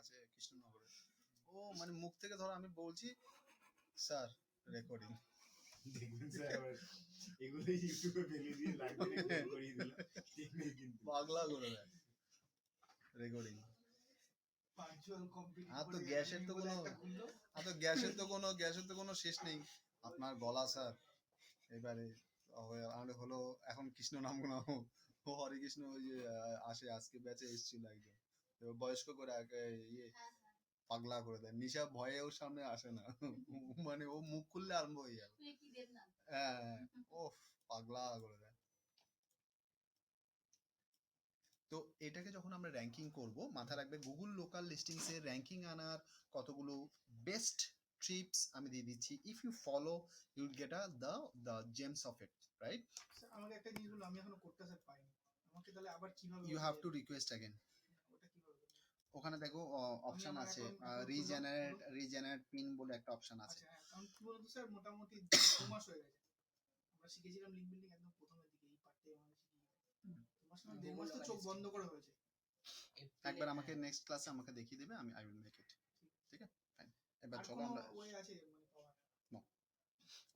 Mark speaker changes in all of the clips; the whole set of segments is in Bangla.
Speaker 1: আছে কৃষ্ণনগরে, ও মানে মুখ থেকে ধরো আমি বলছি স্যার রেকর্ডিং,
Speaker 2: দেখবেন স্যার আবার এগুলো ইউটিউবে ফেলে দিয়ে লাগবে রেকর্ড করিয়ে দিল, ঠিক নেই কিন্তু
Speaker 1: পাগলা করে দেয় রেকর্ডিং।
Speaker 2: ভার্চুয়াল কম্পিটিশন
Speaker 1: আর তো গ্যাসের তো কোনো গ্যাসের তো কোনো শেষ নেই। আপনার গলা স্যার এবারে আমাদের হলো এখন কৃষ্ণ নাম ও হরে কৃষ্ণ, ওই যে আসে আজকে ব্যাচে এসেছিল একজন, এবার বয়স্ক করে ইয়ে পাগলা করে দেয়। নিশা ভয়ে ওর সামনে আসে না মানে ও মুখ খুললে আরম্ভ হয়ে যাবে। হ্যাঁ, ও পাগলা করে দেয়। তো এটাকে যখন আমরা র্যাঙ্কিং করব, মাথায় রাখবে গুগল লোকাল লিস্টিংস এর র্যাঙ্কিং আনার কতগুলো বেস্ট ট্রিপস আমি দিয়ে দিচ্ছি। If you follow you will get the gems of it, right?
Speaker 3: আমাকে একটা জিনিস বলো, আমি এখনো কোডটা স্যার পাইনি, আমাকে তাহলে আবার কিভাবে
Speaker 1: you have to request again.
Speaker 3: ওটা কিভাবে?
Speaker 1: ওখানে দেখো অপশন আছে, রিজেনারেট পিন বলে একটা অপশন আছে।
Speaker 3: আচ্ছা হ্যাঁ, কারণ কি বলতো স্যার, মোটামুটি 2 মাস হয়ে গেছে আমরা শিখেছিলাম লিঙ্ক বিল্ডিং একদম প্রথমের দিকে, এই পার্টটাই আমাদের শিখেছি। 2 মাস না 1.5 মাস তো চোখ বন্ধ করে হয়েছে।
Speaker 1: একবার আমাকে নেক্সট ক্লাসে আমাকে দেখিয়ে দেবে, আমি আই উইল মেক ইট। ঠিক আছে, ফাইন। এবার চলো আমরা
Speaker 3: ওয়ে আছে মানে পাওয়ার?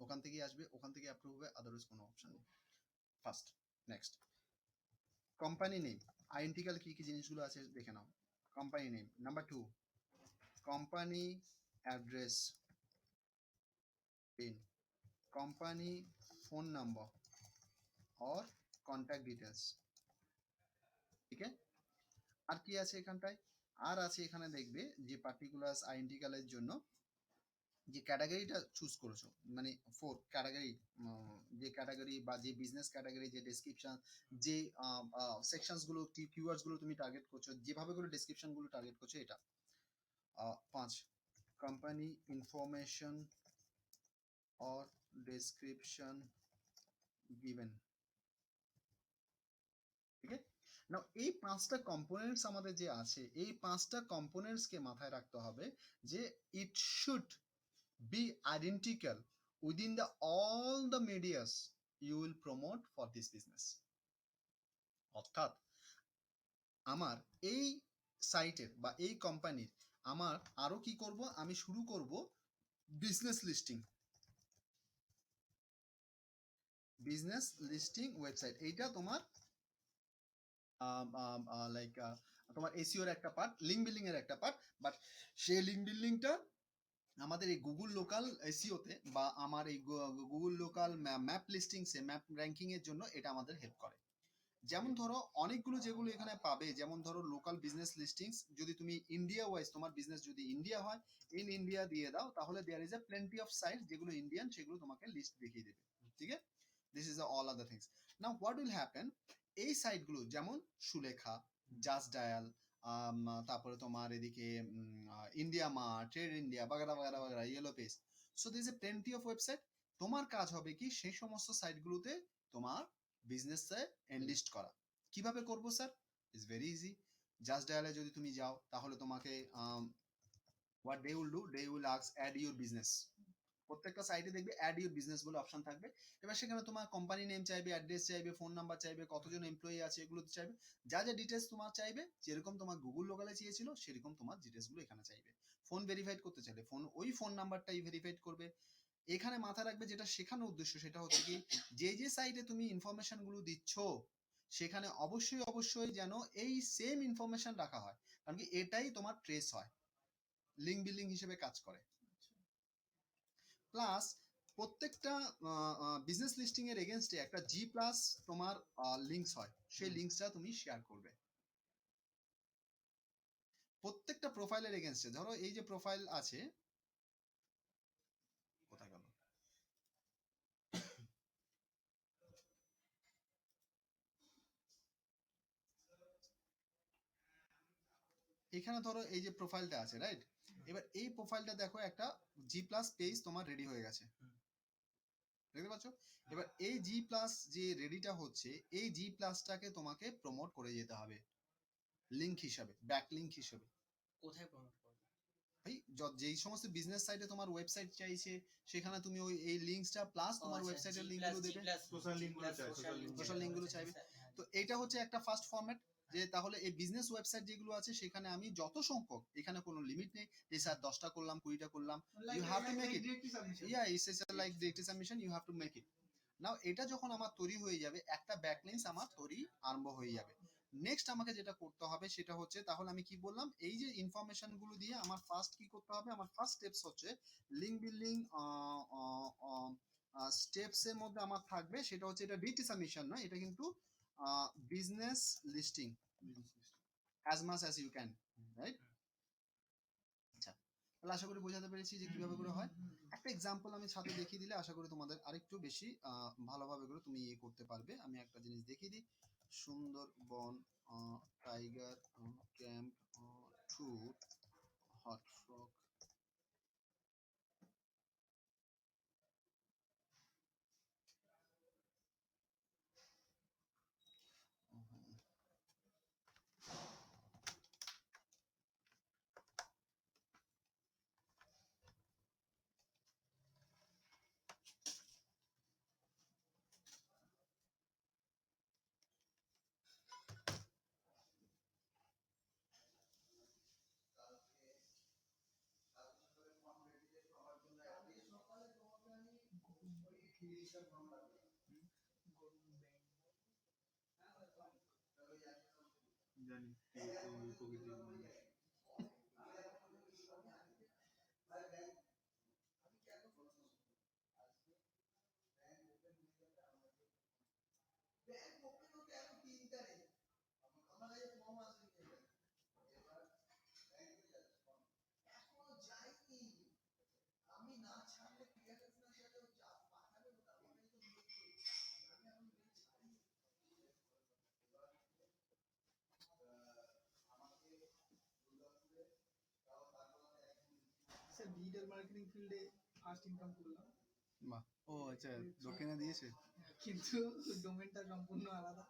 Speaker 1: ওখান থেকেই আসবে, ওখান থেকে অ্যাপ্রুভ হবে, আদারওয়াইজ কোনো অপশন নেই। First, next company name, identical কি কি জিনিসগুলো আছে দেখে নাও। Company name, number 2 company address pin, company phone number और কন্ট্যাক্ট ডিটেলস। ঠিক আছে, আর কি আছে এখানটায়? আর আছে এখানে দেখবে যে পার্টিকুলার আইডেন্টিক্যালের জন্য যে ক্যাটাগরিটা চুজ করেছো, মানে 4 ক্যাটাগরি, যে ক্যাটাগরি বা যে বিজনেস ক্যাটাগরি, যে ডেসক্রিপশন, যে সেকশনসগুলো কিওয়ার্ডসগুলো তুমি টার্গেট করছো, যেভাবে করে ডেসক্রিপশনগুলো টার্গেট করছো, এটা 5 কোম্পানি ইনফরমেশন और ডেসক্রিপশন গিভেন। ঠিক আছে, নাও এই 5টা কম্পোনেন্টস আমাদের যে আছে, এই 5টা কম্পোনেন্টসকে মাথায় রাখতে হবে যে it should be identical within the all the medias you will promote for this business। অর্থাৎ আমার এই সাইটের বা এই কোম্পানির আমার আরো কি করব, আমি শুরু করব বিজনেস লিস্টিং ওয়েবসাইট। এইটা তোমার লাইক তোমার এসইওর একটা পার্ট, লিঙ্ক বিল্ডিং এর একটা পার্ট, বাট সেই লিঙ্ক বিল্ডিংটা আমাদের এই গুগল লোকাল এসইওতে বা আমার এই গুগল লোকাল ম্যাপ লিস্টিংসে, ম্যাপ র্যাঙ্কিং এর জন্য এটা আমাদের হেল্প করে। যেমন ধরো অনেকগুলো যেগুলো এখানে পাবে, যেমন ধরো লোকাল বিজনেস লিস্টিংস, যদি তুমি ইন্ডিয়া ওয়াইজ তোমার বিজনেস যদি ইন্ডিয়া হয়, ইন ইন্ডিয়া দিয়ে দাও, তাহলে there is a plenty of site যেগুলো ইন্ডিয়ান, সেগুলো তোমাকে লিস্ট দেখিয়ে দেবে। ঠিক আছে, this is all other things. Now what will happen, এই সাইটগুলো যেমন সুলেখা, জাস্ট ডায়াল, তারপরে তোমার এদিকে ইন্ডিয়া মার্ট, ট্রেড ইন্ডিয়া, বাগারা বাগারা বাগারা, yellow page, so this a plenty of website. তোমার কাজ হবে কি, সেই সমস্ত সাইটগুলোতে তোমার বিজনেসে এনলিস্ট করা। কিভাবে করব sir? Is very easy. Just ডায়ালে যদি তুমি যাও, তাহলে তোমাকে what they will do, they will ask add your business. প্রত্যেকটা সাইটে দেখবে অ্যাড ইউর বিজনেস বলে অপশন থাকবে। এবার সেখানে তোমার কোম্পানি নেম চাইবে, অ্যাড্রেস চাইবে, ফোন নাম্বার চাইবে, কতজন এমপ্লয়ি আছে এগুলো চাইবে, যা যা ডিটেলস তোমার চাইবে, যেরকম তোমার গুগল লোকালে চেয়েছিল সেরকম তোমার ডিটেলসগুলো এখানে চাইবে। ফোন ভেরিফাইড করতে চাইলে ওই ফোন নাম্বারটাই ভেরিফাইড করবে। এখানে মাথায় রাখবে যেটা শেখানোর উদ্দেশ্য, সেটা হচ্ছে কি, যে সাইটে তুমি ইনফরমেশন গুলো দিচ্ছ সেখানে অবশ্যই যেন এই সেম ইনফরমেশন রাখা হয়, কারণ কি এটাই তোমার ট্রেস হয়, লিঙ্ক বিল্ডিং হিসেবে কাজ করে। প্লাস প্রত্যেকটা বিজনেস লিস্টিং এর এগেইনস্টে একটা G+ তোমার লিংকস হয়, সেই লিংকসটা তুমি শেয়ার করবে প্রত্যেকটা প্রোফাইলের এগেইনস্টে। ধরো এই যে প্রোফাইল আছে, কোথায় গেল, এখানে ধরো এই যে প্রোফাইলটা আছে, রাইট? এবার এই প্রোফাইলটা দেখো, একটা G+ পেজ তোমার রেডি হয়ে গেছে, দেখতে পাচ্ছ? এবার এই G+ যে রেডিটা হচ্ছে, এই G+টাকে তোমাকে প্রমোট করে যেতে হবে লিংক হিসাবে, ব্যাক লিংক হিসাবে।
Speaker 4: কোথায় প্রমোট করবে?
Speaker 1: ভাই যেই সমস্ত বিজনেস সাইটে তোমার ওয়েবসাইট চাইছে, সেখানে তুমি ওই এই লিংকসটা প্লাস তোমার ওয়েবসাইটের লিংকগুলো দেবে,
Speaker 2: সোশ্যাল লিঙ্কগুলো চাই,
Speaker 1: সোশ্যাল লিঙ্কগুলো চাইবে। তো এটা হচ্ছে একটা ফার্স্ট ফরম্যাট, যে তাহলে এই বিজনেস ওয়েবসাইট যেগুলো আছে সেখানে আমি যত সংখ্যক, এখানে কোনো লিমিট নেই যে স্যার 10টা করলাম 20টা করলাম,
Speaker 3: Like,
Speaker 1: you have to
Speaker 3: like,
Speaker 1: make
Speaker 3: like
Speaker 1: it.
Speaker 3: directly submission.
Speaker 1: Yeah, it's like data submission, you have to make it. নাও এটা যখন আমার তৈরি হয়ে যাবে, একটা ব্যাকলিংস আমার তৈরি আরম্ভ হয়ে যাবে। নেক্সট আমাকে যেটা করতে হবে সেটা হচ্ছে, তাহলে আমি কি বললাম, এই যে ইনফরমেশন গুলো দিয়ে আমার ফার্স্ট কি করতে হবে, আমার ফার্স্ট স্টেপস হচ্ছে লিঙ্ক বিল্ডিং। স্টেপস এর মধ্যে আমার থাকবে সেটা হচ্ছে, এটা ডিটি সাবমিশন নয়, এটা কিন্তু business listing as much as you can, right? আচ্ছা, তাহলে আশা করি বোঝাতে পেরেছি যে কিভাবে করে হয়। একটা এক্সাম্পল আমি সাথে দেখিয়ে দিলে আশা করি তোমাদের আরেকটু বেশি ভালোভাবে করে তুমি ইয়ে করতে পারবে। আমি একটা জিনিস দেখিয়ে দিই, Sundarban tiger camp tour hot frock.
Speaker 2: জানি এই প্রকৃতির মানুষ।
Speaker 3: স্যার ডিজিটাল মার্কেটিং ফিল্ডে ফার্স্ট ইনকাম করলাম,
Speaker 1: বাহ, ও আচ্ছা, দক্ষিণা দিয়েছে।
Speaker 3: কিন্তু ডোমেনটা সম্পূর্ণ আলাদা,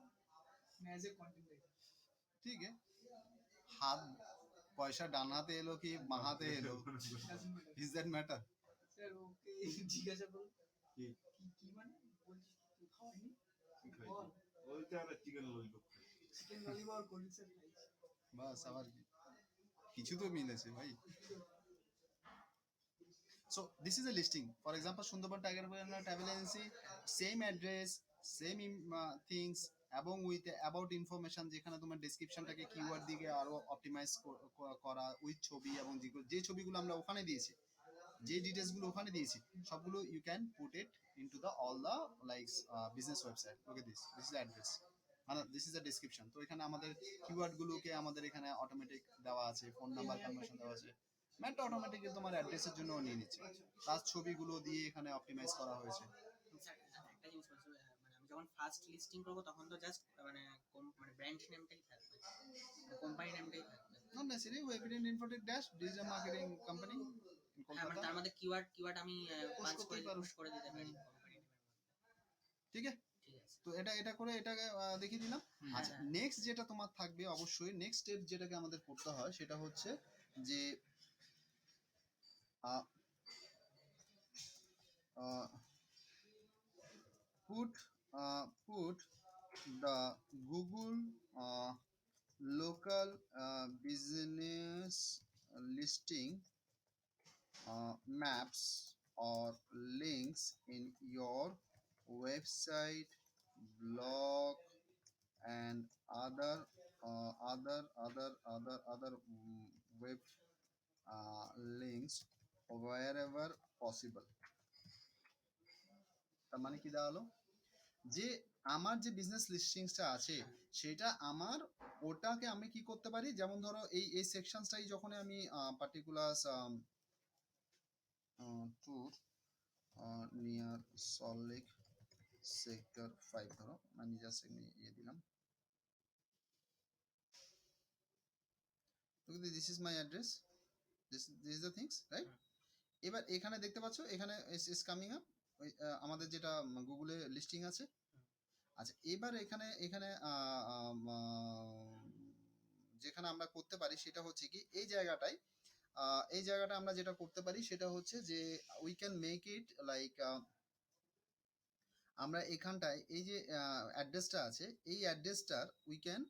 Speaker 3: অ্যাজ এ কন্টেন্ট রাইটার।
Speaker 1: ঠিক আছে, হাত পয়সা ডান হাতে এলো কি বাঁ হাতে এলো, is that matter?
Speaker 3: Sir okay জিজ্ঞাসা করুন
Speaker 2: কি
Speaker 3: কি কি মানে, বলছিস তুই খাওয়াইনি,
Speaker 2: কি
Speaker 3: বল
Speaker 2: খাইছি? ওইটা আর চিকেন ললিপপ খাইছি।
Speaker 3: চিকেন ললিপপ আর কোল্ড স্যার খাইছি।
Speaker 1: বাস, আবার কি, কিছু তো মিলেছে ভাই। So this is a listing. For example, Sundarban Tiger Travel Agency, same address, same things, এবং উইথ অ্যাবাউট ইনফরমেশন, যেখানে তোমার ডেসক্রিপশনটাকে কিওয়ার্ড দিকে আরো অপটিমাইজ করা উইথ ছবি, এবং যে ছবিগুলো আমরা ওখানে দিয়েছি, যে ডিটেলস গুলো ওখানে দিয়েছি, সবগুলো you can put it into the all the like business website. Okay, this is the address, মানে দিস ইজ দ্য ডেসক্রিপশন। তো এখানে আমাদের কিওয়ার্ড গুলোকে আমাদের এখানে অটোমেটিক দেওয়া আছে, ফোন নাম্বার কনভার্সন দেওয়া আছে, ম্যাটটা অটোমেটিক্যালি তোমার অ্যাড্রেসের জন্য নিয়ে নিচ্ছে, তার ছবিগুলো দিয়ে এখানে অপটিমাইজ করা হয়েছে।
Speaker 4: স্যার একটা জিনিস বলছি, মানে আমি যখন ফার্স্ট লিস্টিং করবো তখন তো জাস্ট মানে মানে ব্র্যান্ড নেমটাই থাকবে, কোম্পানি নেমটাই থাকবে।
Speaker 1: Not necessary, Webinet Infotech dash digital marketing company in
Speaker 4: হ্যাঁ, মানে
Speaker 1: কলকাতা।
Speaker 4: তার মধ্যে কিওয়ার্ড আমি
Speaker 1: Push
Speaker 4: পাঞ্চ করে
Speaker 1: করতেই পারো।
Speaker 4: পুশ করে দিতে পারি কোম্পানি নেমের মধ্যে।
Speaker 1: ঠিক আছে,
Speaker 4: ঠিক আছে।
Speaker 1: তো এটা করে এটাকে দেখিয়ে দিলাম।
Speaker 4: হ্যাঁ,
Speaker 1: আচ্ছা,
Speaker 4: হ্যাঁ।
Speaker 1: নেক্সট যেটা তোমার থাকবে অবশ্যই, নেক্সট স্টেপ যেটাকে আমাদের করতে হয় সেটা হচ্ছে যে put the Google local business listing maps or links in your website, blog, and other web links wherever possible. তার মানে কি দাঁড়ালো, যে আমার যে বিজনেস লিস্টিংসটা আছে সেটা আমার, ওটাকে আমি কি করতে পারি, যেমন ধরো এই সেকশনসটাই যখন আমি particular tour near Salt Lake sector 5 ধরো, আমি জাস্ট ইয়ে দিলাম, this is my address, this is the things, right? এবার এখানে দেখতে পাচ্ছ, এখানে ইজ কামিং আপ আমাদের যেটা গুগলে লিস্টিং আছে। আচ্ছা, এবার এখানে এখানে যেখানে আমরা করতে পারি সেটা হচ্ছে কি, এই জায়গাটায় আমরা যেটা করতে পারি সেটা হচ্ছে যে we can make it like, আমরা এখানটায় এই যে অ্যাড্রেসটা আছে, এই অ্যাড্রেসটার we can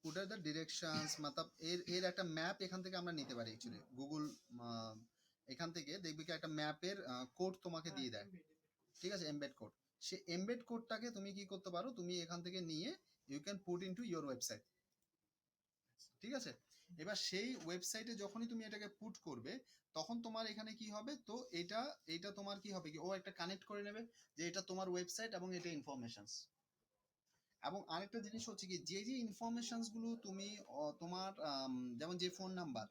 Speaker 1: put the directions মতলব এর একটা ম্যাপ এখান থেকে আমরা নিতে পারি অ্যাকচুয়ালি গুগল এখান থেকে দেখবি কি একটা ম্যাপের কোড তোমাকে দিয়ে দেয়, ঠিক আছে, এমবেড কোড। সে এমবেড কোডটাকে তুমি কি করতে পারো, তুমি এখান থেকে নিয়ে you can put into your website, ঠিক আছে। এবার সেই ওয়েবসাইটে যখনই তুমি এটাকে পুট করবে তখন তোমার এখানে কি হবে, তো এটা তোমার কি হবে কি ও একটা কানেক্ট করে নেবে যে এটা তোমার ওয়েবসাইট এবং এটা ইনফরমেশনস। এবং আরেকটা জিনিস হচ্ছে কি যে যে ইনফরমেশনস গুলো তুমি তোমার যেমন যে ফোন নাম্বার,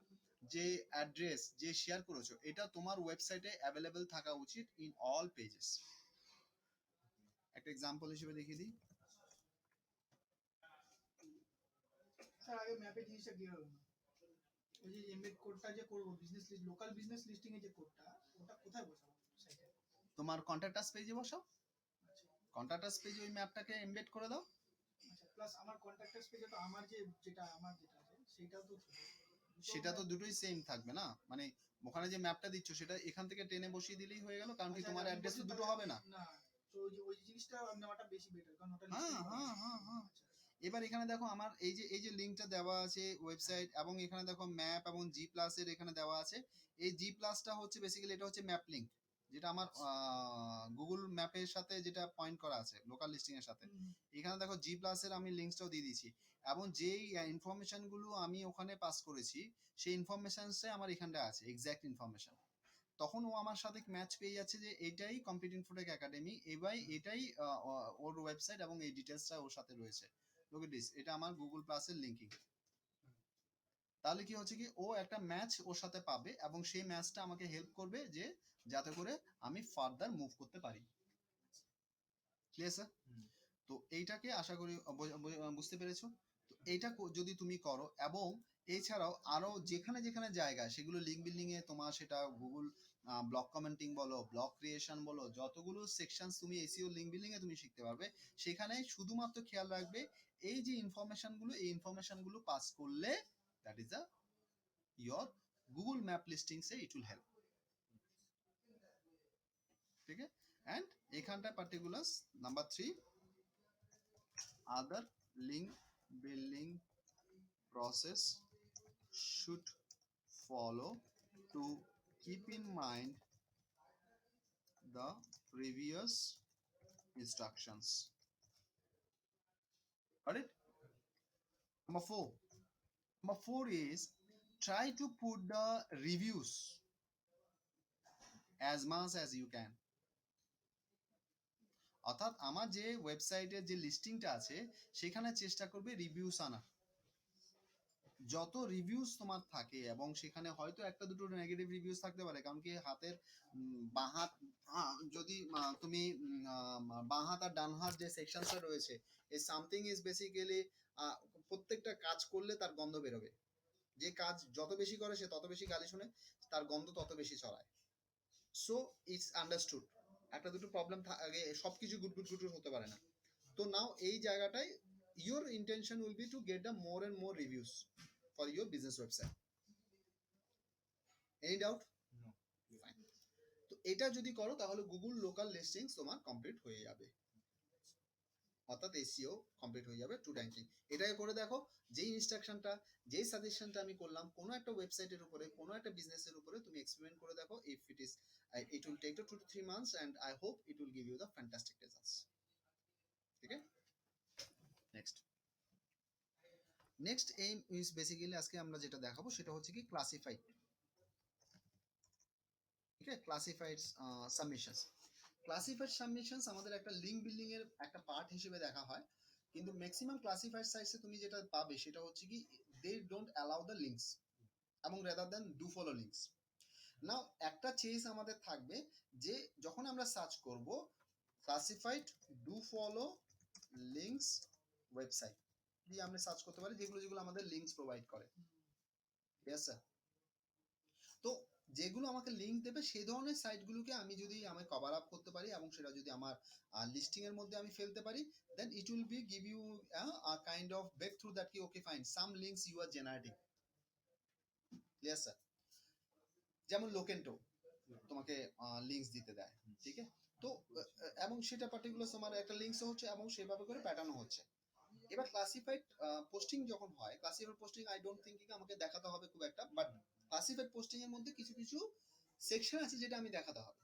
Speaker 1: যে অ্যাড্রেস, যে শেয়ার করেছো, এটা তোমার ওয়েবসাইটে অ্যাভেলেবেল থাকা উচিত ইন অল পেজেস। একটা এক্সাম্পল হিসেবে দেখিয়ে দিই।
Speaker 3: স্যার আগে ম্যাপে জিনিসটা ক্লিয়ার হলো না। ওই যে এমবেড কোডটা যে করবো business list, local business listing এর যে কোডটা, ওটা কোথায় বসাবো সাইটে?
Speaker 1: তোমার কন্ট্যাক্টাস পেজে বসাও, কন্ট্যাক্টাস পেজে ওই ম্যাপটাকে এমবেড করে দাও।
Speaker 3: আচ্ছা, প্লাস আমার কন্ট্যাক্টার্স পেজে তো আমার যেটা আছে সেটাও তো ছিল।
Speaker 1: সেটা তো দুটোই সেম থাকবে না, মানে ওখানে যে ম্যাপটা দিচ্ছ সেটা এখান থেকে টেনে বসিয়ে দিলেই হয়ে গেল, কারণ কি
Speaker 3: আচ্ছা,
Speaker 1: তোমার
Speaker 3: আমি
Speaker 1: অ্যাড্রেস তো
Speaker 3: বলছি
Speaker 1: দুটো
Speaker 3: তাহলে-
Speaker 1: হবে না।
Speaker 3: না, তো ওই জিনিসটা নেওয়াটা বেশি বেটার, কারণ ওটা
Speaker 1: হ্যাঁ
Speaker 3: listing করা
Speaker 1: হ্যাঁ
Speaker 3: আছে।
Speaker 1: হ্যাঁ হ্যাঁ।
Speaker 3: আচ্ছা,
Speaker 1: এবার এখানে দেখো আমার এই যে লিঙ্কটা দেওয়া আছে ওয়েবসাইট, এবং এখানে দেখো ম্যাপ এবং জি প্লাস এর এখানে দেওয়া আছে। এই জি প্লাসটা হচ্ছে বেসিক্যালি এটা হচ্ছে ম্যাপ লিঙ্ক, যেটা আমার গুগল ম্যাপের সাথে যেটা পয়েন্ট করা আছে লোকাল লিস্টিং এর সাথে।
Speaker 3: হুম,
Speaker 1: এখানে দেখো জি প্লাস এর আমি লিঙ্কসটাও দিয়ে দিয়েছি, এবং যেই ইনফরমেশন গুলো আমি ওখানে পাস করেছি সেই ইনফরমেশনসে আমার এখানটা আছে এক্সাক্ট ইনফরমেশন। তখন ও আমার সাথে ম্যাচ পেয়ে যাচ্ছে যে এটাই কম্পিউটার ইনফোটেক একাডেমি, এটাই ওর ওয়েবসাইট এবং এই ডিটেলসটা ওর সাথে রয়েছে। লোক এট দিস, এটা আমার গুগল প্লাসের লিঙ্কিং। তাহলে কি হচ্ছে কি ও একটা ম্যাচ ওর সাথে পাবে এবং সেই ম্যাচটা আমাকে হেল্প করবে যে যাতে করে আমি ফার্দার মুভ করতে পারি। Clear sir?
Speaker 2: হুম।
Speaker 1: তো এইটাকে আশা করি বুঝতে পেরেছো। তো এইটা যদি তুমি করো, এবং এছাড়াও আরো যেখানে যেখানে জায়গা সেগুলো লিঙ্ক বিল্ডিং এ তোমার সেটা গুগল ব্লক কমেন্টিং বলো, ব্লক ক্রিয়েশন বলো, যতগুলো সেকশন তুমি এসইও লিঙ্ক বিল্ডিং এ তুমি শিখতে পারবে, সেখানে শুধুমাত্র খেয়াল রাখবে এই যে ইনফরমেশন গুলো, এই ইনফরমেশন গুলো পাস করলে that is a your Google Map listing say it will help, ठीक है। and এখানটা particulars number 3 other link building process should follow to keep in mind the previous instructions, got it? Number 4 is try to put the reviews as much as you can। অর্থাৎ আমার যে ওয়েবসাইটের যে লিস্টিংটা আছে সেখানে চেষ্টা করবে রিভিউস আনা, যত রিভিউস তোমার থাকে, এবং সেখানে হয়তো একটা দুটো নেগেটিভ রিভিউস থাকতে পারে, কারণ কি হাতের বাঁ হাত যদি তুমি বাঁ হাত আর ডান হাত যে সেকশনসটা রয়েছে, এই সামথিং ইজ বেসিক্যালি প্রত্যেকটা কাজ করলে তার গন্ধ বেরোবে। যে কাজ যত বেশি করে সে তত বেশি গালি শুনে, তার গন্ধ তত বেশি ছড়ায়। সো ইটস আন্ডারস্টুড একটা দুটো প্রবলেম থাকে, সবকিছু গুড হতে পারে না। তো নাও এই জায়গাটায় your intention will be to get the more and more reviews for your business website. Any doubt?
Speaker 2: No.
Speaker 1: Fine. তো এটা যদি করো তাহলে গুগল লোকাল লিস্টিংস তোমার কমপ্লিট হয়ে যাবে, অর্থাৎ এসইও কমপ্লিট হয়ে যাবে টু র্যাঙ্কিং। এটাকে করে দেখো, যেই ইনস্ট্রাকশনটা, যেই সাজেশনটা আমি করলাম কোনো একটা ওয়েবসাইটের উপরে, কোনো একটা বিজনেসের উপরে তুমি এক্সপেরিমেন্ট করে দেখো, if it is it will take 2 to 3 months and I hope it will give you the fantastic results, ঠিক আছে। নেক্সট এইম ইজ বেসিক্যালি আজকে আমরা যেটা দেখাবো সেটা হচ্ছে কি ক্লাসিফাইড, ঠিক আছে। ক্লাসিফাইড সাবমিশনস, ক্লাসিফাইড সাবমিশনস আমাদের একটা লিঙ্ক বিল্ডিং এর একটা পার্ট হিসেবে দেখা হয়, কিন্তু ম্যাক্সিমাম ক্লাসিফাইড সাইটসে তুমি যেটা পাবে সেটা হচ্ছে কি they don't allow the links, এবং rather than do follow links. Now একটা চেজ আমাদের থাকবে যে যখন আমরা সার্চ করব classified do follow links website দিয়ে আমরা সার্চ করতে পারি, যেগুলো যেগুলো আমাদের লিঙ্কস প্রোভাইড করে, ইয়েস স্যার। তো যেগুলো আমাকে লিঙ্ক দেবে সেই ধরনের সাইটগুলোকে আমি যদি কভার আপ করতে পারি এবং সেটা যদি আমার লিস্টিং এর মধ্যে আমি ফেলতে পারি, then it will be give you a kind of breakthrough that কি okay fine some links you are generating, yes sir. যেমন লোকেন্টো তোমাকে লিঙ্কস দিতে দেয়, ঠিক আছে। তো এবং সেটা পার্টিকুলার তোমার একটা লিঙ্কস হচ্ছে এবং সেভাবে করে প্যাটার্ন হচ্ছে, এবার ক্লাসিফাইড পোস্টিং যখন হয়, classified posting I don't think আমাকে দেখাতে হবে খুব একটা, বাট ক্লাসিফাইড পোস্টিং এর মধ্যে কিছু কিছু সেকশন আছে যেটা আমি দেখাতে হবে।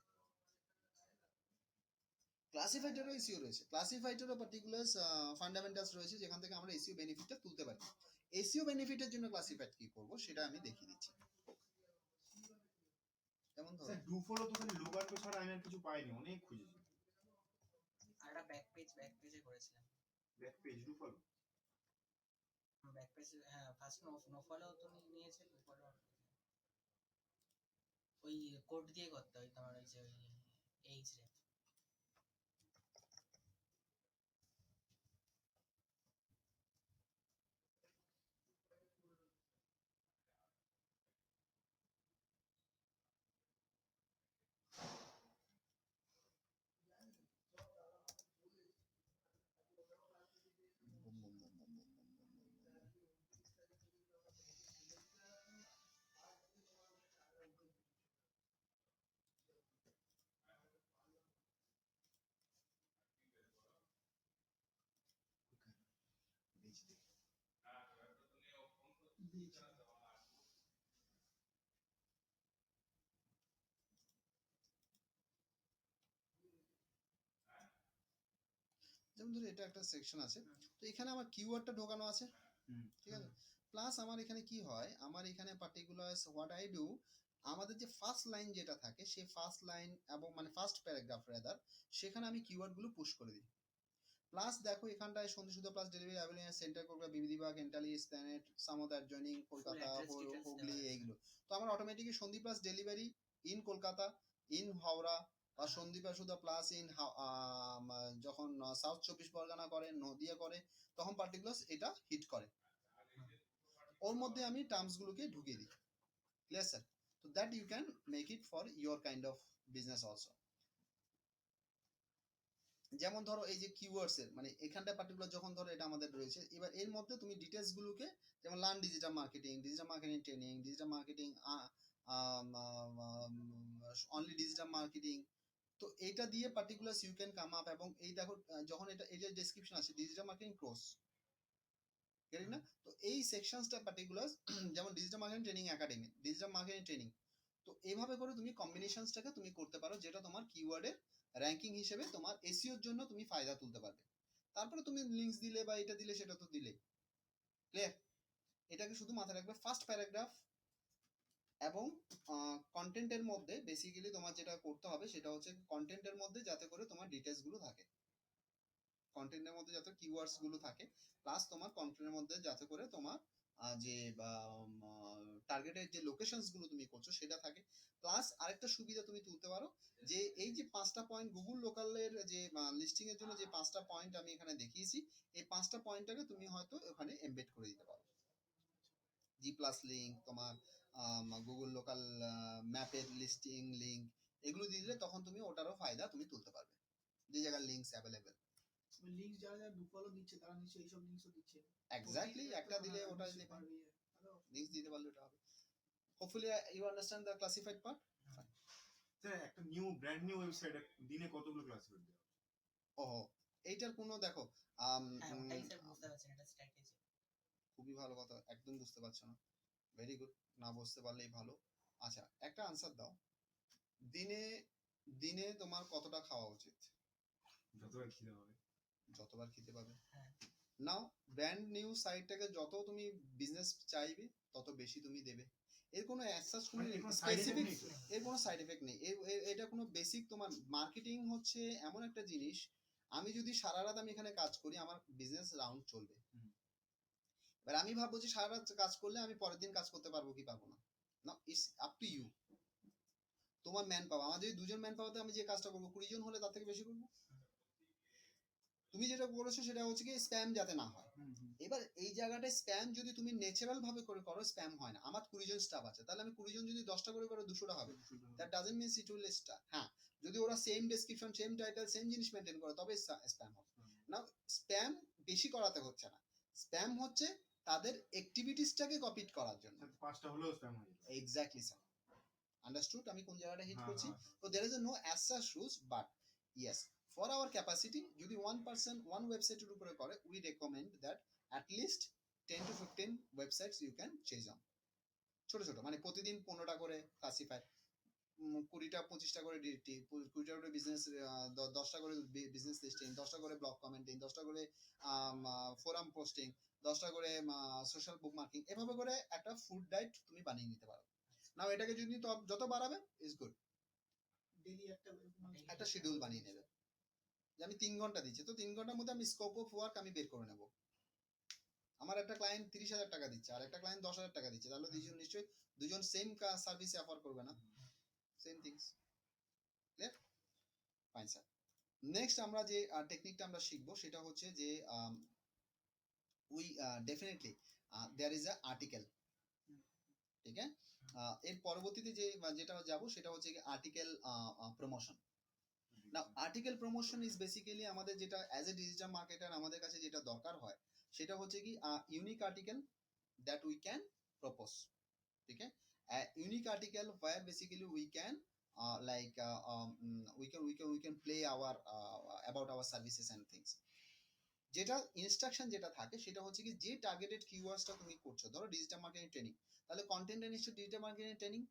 Speaker 1: ক্লাসিফাইডেরও এসইও রয়েছে, ক্লাসিফাইডেরও পার্টিকুলার ফান্ডামেন্টালস রয়েছে যেখান থেকে আমরা এসইও বেনিফিটটা তুলতে পারি। এসইও বেনিফিটের জন্য ক্লাসিফাইড কি করব সেটা আমি দেখিয়ে দিচ্ছি। যেমন ধরো
Speaker 2: স্যার ডু ফলো তো খালি লোগাটো ছাড়া আমি আর কিছু পাইনি, অনেক খুঁজেছি।
Speaker 4: আর একটা ব্যাক পেজে করেছিলাম।
Speaker 2: Back page do follow.
Speaker 4: Back পেজে হ্যাঁ ফার্স্ট নো ফলো তুমি নিয়েছে, নো ফলো ওই কোড দিয়ে করতে হয় তোমার, ওই যে ওই এইচ রে।
Speaker 1: যেমন ধরো এটা একটা সেকশন আছে, তো এখানে আমার কিওয়ার্ডটা ঢোকানো আছে, ঠিক আছে। প্লাস আমার এখানে কি হয়, আমার এখানে পার্টিকুলার হোয়াট আই ডু, আমাদের যে ফার্স্ট লাইন যেটা থাকে সেই ফার্স্ট লাইন এবং মানে ফার্স্ট প্যারাগ্রাফ রাদার, সেখানে আমি কিওয়ার্ডগুলো পুশ করে দিই। প্লাস দেখো এখানটায় Sandhisudha plus delivery available centre Kolkata বিবিধিবাগ এন্টালি স্প্ল্যানেড সামত adjoining Kolkata
Speaker 4: address details
Speaker 1: Hooghly
Speaker 4: দেওয়া আছে।
Speaker 1: এইগুলো। তো আমার automatically Sandhi plus delivery in Kolkata in Howrah বা সন্দীপা সুধা প্লাস ইন যখন সাউথ 24 পরগনা করে নদিয়া করে তখন পার্টিকুলার এটা হিট করে, ওর মধ্যে আমি টার্মসগুলোকে ঢুকিয়ে দিই। Clear sir? তো that you can make it for your kind of business also. যেমন ধরো এই যে কিওয়ার্ডস এর মানে এখানটা পার্টিকুলার যখন ধরো এটা আমাদের রয়েছে, এবার এর মধ্যে তুমি ডিটেলস গুলোকে যেমন learn digital marketing training, digital marketing only digital marketing, তো এইটা দিয়ে particular you can come up. এবং এই দেখো যখন এটা এই যে ডেসক্রিপশন আছে ডিজিটাল মার্কেটিং কোর্স, ঠিক না? তো এই সেকশনসটা পার্টিকুলার যেমন digital marketing training academy, digital marketing training, তো এইভাবে করে তুমি কম্বিনেশনসটাকে তুমি করতে পারো যেটা তোমার কিওয়ার্ডের র্যাঙ্কিং হিসেবে তোমার এসইওর জন্য তুমি ফায়দা তুলতে পারবে। তারপরে তুমি লিঙ্কস দিলে বা এটা দিলে সেটা তো দিলে। ক্লিয়ার? এটাকে শুধু মাথায় রাখবে ফার্স্ট প্যারাগ্রাফ এবং কন্টেন্টের মধ্যে বেসিক্যালি তোমার যেটা করতে হবে সেটা হচ্ছে কন্টেন্টের মধ্যে যাতে করে তোমার ডিটেলস গুলো থাকে, কন্টেন্টের মধ্যে যাতে কিওয়ার্ডস গুলো থাকে, প্লাস তোমার কন্টেন্টের মধ্যে যাতে করে তোমার যে টার্গেটের যে লোকেশনস গুলো তুমি করছো সেটা থাকে। প্লাস আরেকটা সুবিধা তুমি তুলতে পারো যে এই যে 5টা পয়েন্ট গুগল লোকালের যে লিস্টিং এর জন্য যে 5টা পয়েন্ট আমি এখানে দেখিয়েছি, এই 5টা পয়েন্টটাকে তুমি হয়তো ওখানে এমবেড করে দিতে পারো। জি প্লাস লিঙ্ক, তোমার গুগল লোকাল ম্যাপের লিস্টিং লিঙ্ক, এগুলো দিয়ে দিলে তখন তুমি ওটারও ফায়দা তুমি তুলতে পারবে যে জায়গার লিঙ্কস অ্যাভেলেবেল।
Speaker 3: লিংক যারা যারা ডুফলো দিচ্ছে তারা নিশ্চয়ই এইসব লিংকসও দিচ্ছে।
Speaker 1: এক্স্যাক্টলি, একটা দিলে ওটা দিলে
Speaker 3: পারবে।
Speaker 1: লিঙ্কস দিতে পারলে ওটা হবে। Hopefully you understand the classified part.
Speaker 2: Sir একটা ব্র্যান্ড নিউ ওয়েবসাইট দিনে কতগুলো ক্লাসিফাইড দেওয়া?
Speaker 1: ওহো, এইটার কোনো দেখো
Speaker 4: হ্যাঁ ওটাই স্যার বুঝতে পারছেন, এটা স্ট্র্যাটেজি।
Speaker 1: খুবই ভালো কথা, একদম বুঝতে পারছো না, ভেরি গুড, না বুঝতে পারলেই ভালো। আচ্ছা একটা আনসার দাও, দিনে দিনে তোমার কতটা খাওয়া উচিত?
Speaker 2: যতবার খিদে হবে।
Speaker 1: যতবার খেতে পাবে।
Speaker 4: হ্যাঁ।
Speaker 1: নাও ব্র্যান্ড নিউ সাইটটাকে যত তুমি বিজনেস চাইবে তত বেশি তুমি দেবে, এর কোনো অ্যাসাস কোনো
Speaker 2: মানে এর কোনো side effect
Speaker 1: স্পেসিফিক,
Speaker 2: নেই তো?
Speaker 1: এর কোনো সাইড এফেক্ট নেই। এটা কোনো বেসিক, তোমার মার্কেটিং হচ্ছে এমন একটা জিনিস, আমি যদি সারা রাত আমি এখানে কাজ করি আমার বিজনেস রাউন্ড চলবে।
Speaker 2: হুম।
Speaker 1: এবার আমি ভাববো যে সারা রাত কাজ করলে আমি পরের দিন কাজ করতে পারবো কি পারবো না, না ইটস আপ টু ইউ। তোমার ম্যান পাওয়ার, আমার যদি 2জন ম্যান পাওয়াতে আমি যে কাজটা করবো 20 জন হলে তার থেকে বেশি করবো। তুমি যেটা করেছো সেটা হচ্ছে কি স্প্যাম যাতে না হয়। এবার এই জায়গাটায় স্প্যাম যদি তুমি ন্যাচারাল ভাবে করে করো স্প্যাম হয় না। আমার 20 জন স্টাফ আছে, তাহলে আমি 20 জন যদি 10টা করে করো 200টা হবে, that doesn't means it will star. হ্যাঁ, যদি ওরা same description same title same জিনিস মেনটেন করে তবে স্প্যাম হবে না। স্প্যাম বেশি করাতে হচ্ছে না, স্প্যাম হচ্ছে তাদের অ্যাক্টিভিটিসটাকে কপি করার জন্য।
Speaker 2: 5টা হলেও স্প্যাম হয়ে যাবে।
Speaker 1: এক্স্যাক্টলি স্যার, আন্ডারস্টুড আমি কোন জায়গাটা হিট
Speaker 2: হ্যাঁ,
Speaker 1: করছি।
Speaker 2: হ্যাঁ।
Speaker 1: তো there is no as such rules, but yes for our capacity যদি 1% ওয়ান ওয়েবসাইটের উপরে করে we recommend that at least 10 to 15 websites you can chase on. ছোট ছোট মানে প্রতিদিন 15টা করে ক্লাসিফাই, 20টা 25টা করে ডিটি, 20টা করে বিজনেস, 10টা করে বিজনেস লিস্টিং, 10টা করে ব্লগ কমেন্টিং, 10টা করে ফোরাম পোস্টিং, 10টা করে সোশ্যাল বুক মার্কিং, এভাবে করে একটা ফুড ডায়েট তুমি বানিয়ে নিতে পারো। নাও এটাকে যদি যত বাড়াবে ইজ গুড,
Speaker 3: ডেইলি
Speaker 1: একটা শিডিউল বানিয়ে নেবে যে আমি 3 ঘন্টা দিচ্ছি, তো 3 ঘন্টার মধ্যে আমি স্কোপ অফ ওয়ার্ক আমি বের করে নেব। আমার একটা ক্লায়েন্ট 30,000 টাকা দিচ্ছে আর একটা ক্লায়েন্ট 10,000 টাকা দিচ্ছে, তাহলে দুজন নিশ্চয়ই দুজন সেম সার্ভিস অফার করবে না, same things. Clear? Fine sir. Next আমরা যে টেকনিকটা আমরা শিখবো সেটা হচ্ছে যে we definitely there is a article, ঠিক আছে? এর পরবর্তীতে যেটা যাব সেটা হচ্ছে article promotion. Now article promotion is basically আমাদের যেটা অ্যাজ এ ডিজিটাল মার্কেটার আমাদের কাছে যেটা দরকার হয় সেটা হচ্ছে কি unique article that we can propose, ঠিক আছে? Unique article where basically we can we can play our about our services and things. যেটা ইনস্ট্রাকশন যেটা থাকে সেটা হচ্ছে কি যে টার্গেটেড কিওয়ার্ডসটা তুমি করছো, ধরো ডিজিটাল মার্কেটিং ট্রেনিং, তাহলে কন্টেন্ট নিশ্চয়ই ডিজিটাল মার্কেটিং ট্রেনিং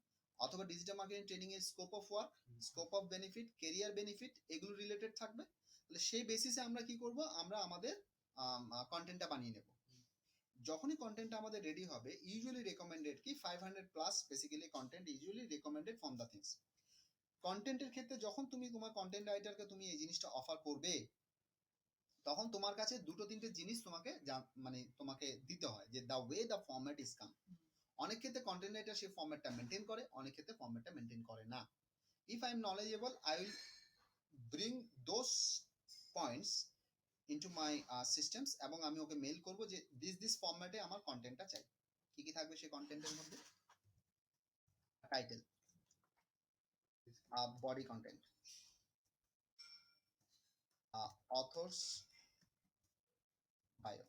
Speaker 1: অথবা ডিজিটাল মার্কেটিং ট্রেনিং এর scope of work, scope of benefit, career benefit এগুলো রিলেটেড থাকবে। তাহলে সেই বেসিসে আমরা কি করব, আমরা আমাদের কন্টেন্টটা বানিয়ে নেব। যখনই কন্টেন্টটা আমাদের রেডি হবে ইউজুয়ালি রেকমেন্ডেড কি 500 plus basically content usually recommended from the things. কন্টেন্টের ক্ষেত্রে যখন তুমি তোমার কন্টেন্ট রাইটারকে তুমি এই জিনিসটা অফার করবে তখন তোমার কাছে দুটো তিনটে জিনিস তোমাকে মানে তোমাকে দিতে হয় যে the way the format is come. অনেক ক্ষেত্রে কন্টেন্ট রাইটার সেই ফরম্যাটটা মেনটেন করে, অনেক ক্ষেত্রে ফরম্যাটটা মেনটেন করে না। If I am knowledgeable I will bring those points into my systems এবং আমি ওকে মেল করব যে দিস ফরম্যাটে আমার কন্টেন্টটা চাই। কি কি থাকবে সেই কন্টেন্টের মধ্যে? Title, body content, authors bio,